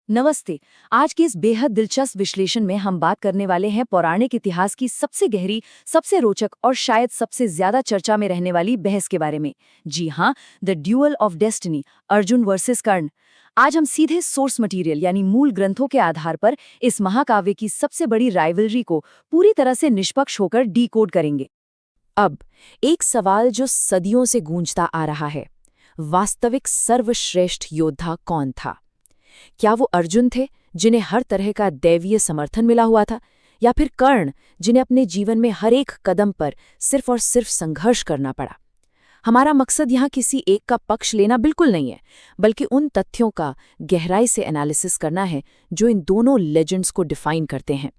नमस्ते। आज के इस बेहद दिलचस्प विश्लेषण में हम बात करने वाले हैं पौराणिक इतिहास की सबसे गहरी, सबसे रोचक और शायद सबसे ज्यादा चर्चा में रहने वाली बहस के बारे में। जी हाँ, the duel of destiny, Arjun versus Karna. आज हम सीधे सोर्स मटेरियल यानी मूल ग्रंथों के आधार पर इस महाकाव्य की सबसे बड़ी राइवलरी को पूरी तरह से निष्पक्ष होकर डीकोड करेंगे। अब एक सवाल जो सदियों से गूंजता आ रहा है, वास्तविक सर्वश्रेष्ठ योद्धा कौन था? क्या वो अर्जुन थे, जिन्हें हर तरह का दैवीय समर्थन मिला हुआ था, या फिर कर्ण, जिन्हें अपने जीवन में हर एक कदम पर सिर्फ और सिर्फ संघर्ष करना पड़ा? हमारा मकसद यहाँ किसी एक का पक्ष लेना बिल्कुल नहीं है, बल्कि उन तथ्यों का गहराई से एनालिसिस करना है जो इन दोनों लेजेंड्स को डिफाइन करते हैं।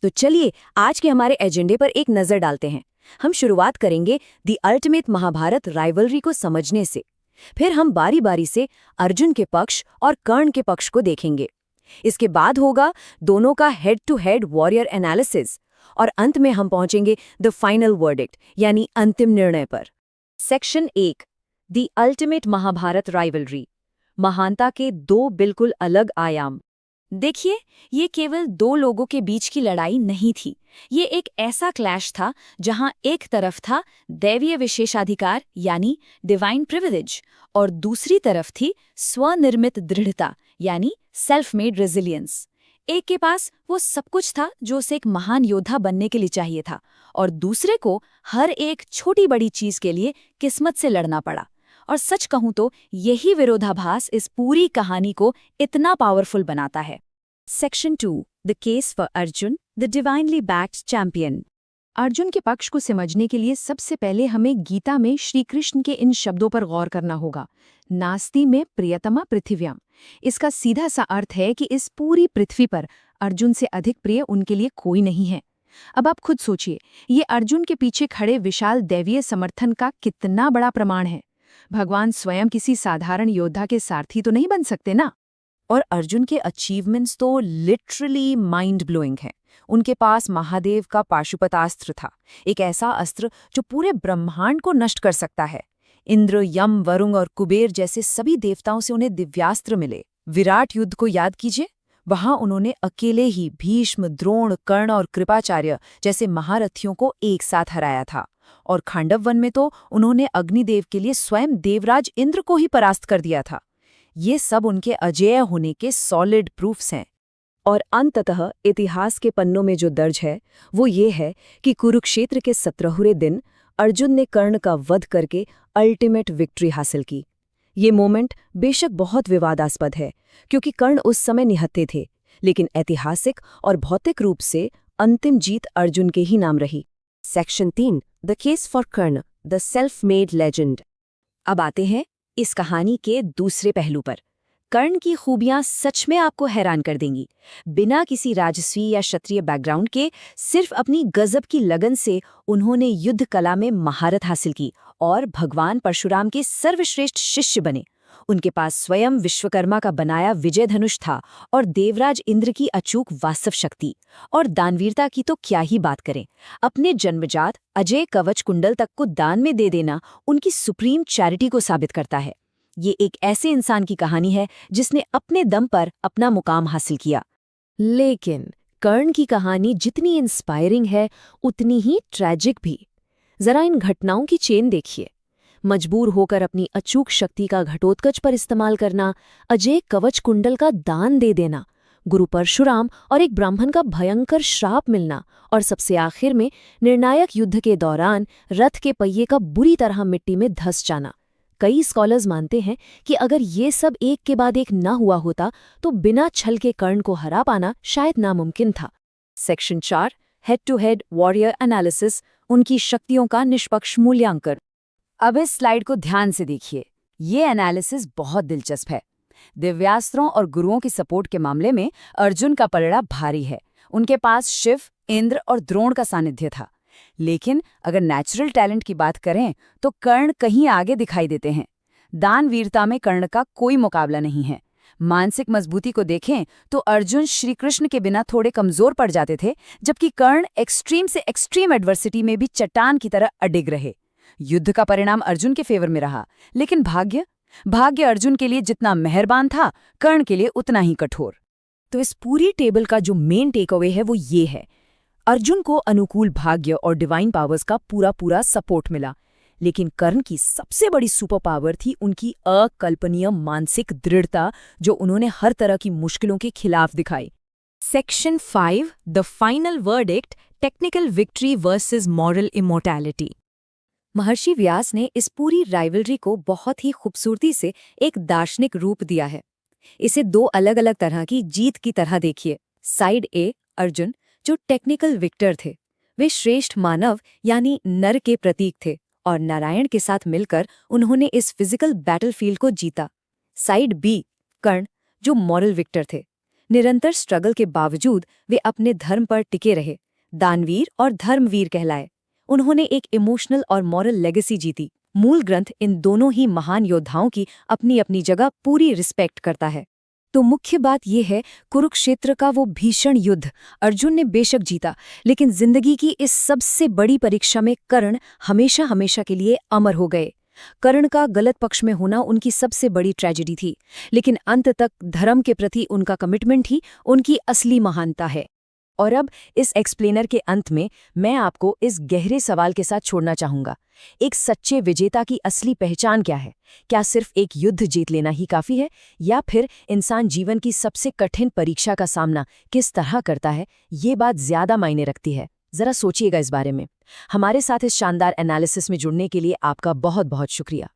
तो चलिए आज के हमारे एजेंडे पर एक नजर डालते हैं। हम शुरुआत करेंगे दी अल्टीमेट महाभारत राइवलरी को समझने से। फिर हम बारी बारी से अर्जुन के पक्ष और कर्ण के पक्ष को देखेंगे। इसके बाद होगा दोनों का head to head warrior analysis, और अंत में हम पहुंचेंगे द फाइनल वर्डिक्ट यानी अंतिम निर्णय पर। Section 1, the ultimate Mahabharat rivalry, महानता के दो बिल्कुल अलग आयाम। देखिए, ये केवल दो लोगों के बीच की लड़ाई नहीं थी। ये एक ऐसा क्लैश था जहां एक तरफ था दैवीय विशेषाधिकार यानी डिवाइन प्रिविलेज, और दूसरी तरफ थी स्वनिर्मित दृढ़ता यानी सेल्फ मेड रेजिलियंस। एक के पास वो सब कुछ था जो उसे एक महान योद्धा बनने के लिए चाहिए था, और दूसरे को हर एक छोटी बड़ी चीज के लिए किस्मत से लड़ना पड़ा। और सच कहूं तो यही विरोधाभास इस पूरी कहानी को इतना पावरफुल बनाता है। Section 2, the case for Arjun, the divinely backed champion. Arjun के पक्ष को समझने के लिए सबसे पहले हमें गीता में श्री कृष्ण के इन शब्दों पर गौर करना होगा, नास्ति में प्रियतमा पृथिव्याम। इसका सीधा सा अर्थ है कि इस पूरी पृथ्वी पर अर्जुन से अधिक प्रिय उनके लिए कोई नहीं है। अब आप खुद सोचिए, ये अर्जुन के पीछे खड़े विशाल दैवीय समर्थन का कितना बड़ा प्रमाण है। भगवान स्वयं किसी साधारण योद्धा के सारथी तो नहीं बन सकते ना। और अर्जुन के अचीवमेंट्स तो लिटरली माइंड ब्लोइंग हैं। उनके पास महादेव का पाशुपतास्त्र था, एक ऐसा अस्त्र जो पूरे ब्रह्मांड को नष्ट कर सकता है। इंद्र, यम, वरुण और कुबेर जैसे सभी देवताओं से उन्हें दिव्यास्त्र मिले। विराट युद्ध को याद कीजिए, वहां उन्होंने अकेले ही भीष्म, द्रोण, कर्ण और कृपाचार्य जैसे महारथियों को एक साथ हराया था। और खांडव वन में तो उन्होंने अग्निदेव के लिए स्वयं देवराज इंद्र को ही परास्त कर दिया था। ये सब उनके अजेय होने के सॉलिड प्रूफ्स हैं। और अंततः इतिहास के पन्नों में जो दर्ज है वो ये है कि कुरुक्षेत्र के 17वें दिन अर्जुन ने कर्ण का वध करके अल्टीमेट विक्ट्री हासिल की। ये मोमेंट बेशक बहुत विवादास्पद है, क्योंकि कर्ण उस समय निहत्थे थे, लेकिन ऐतिहासिक और भौतिक रूप से अंतिम जीत अर्जुन के ही नाम रही। Section 3, the case for Karna, the self made legend. अब आते हैं इस कहानी के दूसरे पहलू पर। कर्ण की खूबियां सच में आपको हैरान कर देंगी। बिना किसी राजसी या क्षत्रिय बैकग्राउंड के सिर्फ अपनी गजब की लगन से उन्होंने युद्ध कला में महारत हासिल की और भगवान परशुराम के सर्वश्रेष्ठ शिष्य बने। उनके पास स्वयं विश्वकर्मा का बनाया विजय धनुष था और देवराज इंद्र की अचूक वास्तव शक्ति। और दानवीरता की तो क्या ही बात करें, अपने जन्मजात अजय कवच कुंडल तक को दान में दे देना उनकी सुप्रीम चैरिटी को साबित करता है। ये एक ऐसे इंसान की कहानी है जिसने अपने दम पर अपना मुकाम हासिल किया। लेकिन कर्ण की कहानी जितनी इंस्पायरिंग है उतनी ही ट्रैजिक भी। जरा इन घटनाओं की चेन देखिए। मजबूर होकर अपनी अचूक शक्ति का घटोत्कच पर इस्तेमाल करना, अजय कवच कुंडल का दान दे देना, गुरु परशुराम और एक ब्राह्मण का भयंकर श्राप मिलना, और सबसे आखिर में निर्णायक युद्ध के दौरान रथ के पहिए का बुरी तरह मिट्टी में धंस जाना। कई स्कॉलर्स मानते हैं कि अगर ये सब एक के बाद एक ना हुआ होता तो बिना छल के कर्ण को हरा पाना शायद नामुमकिन था। Section 4, head to head warrior analysis, उनकी शक्तियों का निष्पक्ष मूल्यांकन। अब इस स्लाइड को ध्यान से देखिए। ये एनालिसिस बहुत दिलचस्प है। दिव्यास्त्रों और गुरुओं की सपोर्ट के मामले में अर्जुन का पलड़ा भारी है। उनके पास शिव, इंद्र और द्रोण का सानिध्य था। लेकिन अगर नेचुरल टैलेंट की बात करें तो कर्ण कहीं आगे दिखाई देते हैं। दानवीरता में कर्ण का कोई मुकाबला नहीं है। मानसिक मजबूती को देखें तो अर्जुन श्री कृष्ण के बिना थोड़े कमजोर पड़ जाते थे, जबकि कर्ण एक्सट्रीम से एक्सट्रीम एडवर्सिटी में भी चट्टान की तरह अडिग रहे। युद्ध का परिणाम अर्जुन के फेवर में रहा, लेकिन भाग्य भाग्य अर्जुन के लिए जितना मेहरबान था, कर्ण के लिए उतना ही कठोर। तो इस पूरी टेबल का जो मेन टेक अवे है वो ये है, अर्जुन को अनुकूल भाग्य और डिवाइन पावर्स का पूरा पूरा सपोर्ट मिला, लेकिन कर्ण की सबसे बड़ी सुपर पावर थी उनकी अकल्पनीय मानसिक दृढ़ता, जो उन्होंने हर तरह की मुश्किलों के खिलाफ दिखाई। Section 5, the final verdict, technical victory versus moral immortality. महर्षि व्यास ने इस पूरी राइवलरी को बहुत ही खूबसूरती से एक दार्शनिक रूप दिया है। इसे दो अलग अलग तरह की जीत की तरह देखिए। साइड ए, अर्जुन, जो टेक्निकल विक्टर थे, वे श्रेष्ठ मानव यानी नर के प्रतीक थे और नारायण के साथ मिलकर उन्होंने इस फिजिकल बैटलफील्ड को जीता। साइड बी, कर्ण, जो मॉरल विक्टर थे। निरंतर स्ट्रगल के बावजूद वे अपने धर्म पर टिके रहे, दानवीर और धर्मवीर कहलाए। उन्होंने एक इमोशनल और मॉरल लेगेसी जीती। मूल ग्रंथ इन दोनों ही महान योद्धाओं की अपनी अपनी जगह पूरी रिस्पेक्ट करता है। तो मुख्य बात यह है, कुरुक्षेत्र का वो भीषण युद्ध अर्जुन ने बेशक जीता, लेकिन जिंदगी की इस सबसे बड़ी परीक्षा में कर्ण हमेशा हमेशा के लिए अमर हो गए। कर्ण का गलत पक्ष में होना उनकी सबसे बड़ी ट्रेजेडी थी, लेकिन अंत तक धर्म के प्रति उनका कमिटमेंट ही उनकी असली महानता है। और अब इस एक्सप्लेनर के अंत में मैं आपको इस गहरे सवाल के साथ छोड़ना चाहूंगा, एक सच्चे विजेता की असली पहचान क्या है? क्या सिर्फ एक युद्ध जीत लेना ही काफी है, या फिर इंसान जीवन की सबसे कठिन परीक्षा का सामना किस तरह करता है, ये बात ज्यादा मायने रखती है? जरा सोचिएगा इस बारे में। हमारे साथ इस शानदार एनालिसिस में जुड़ने के लिए आपका बहुत बहुत शुक्रिया।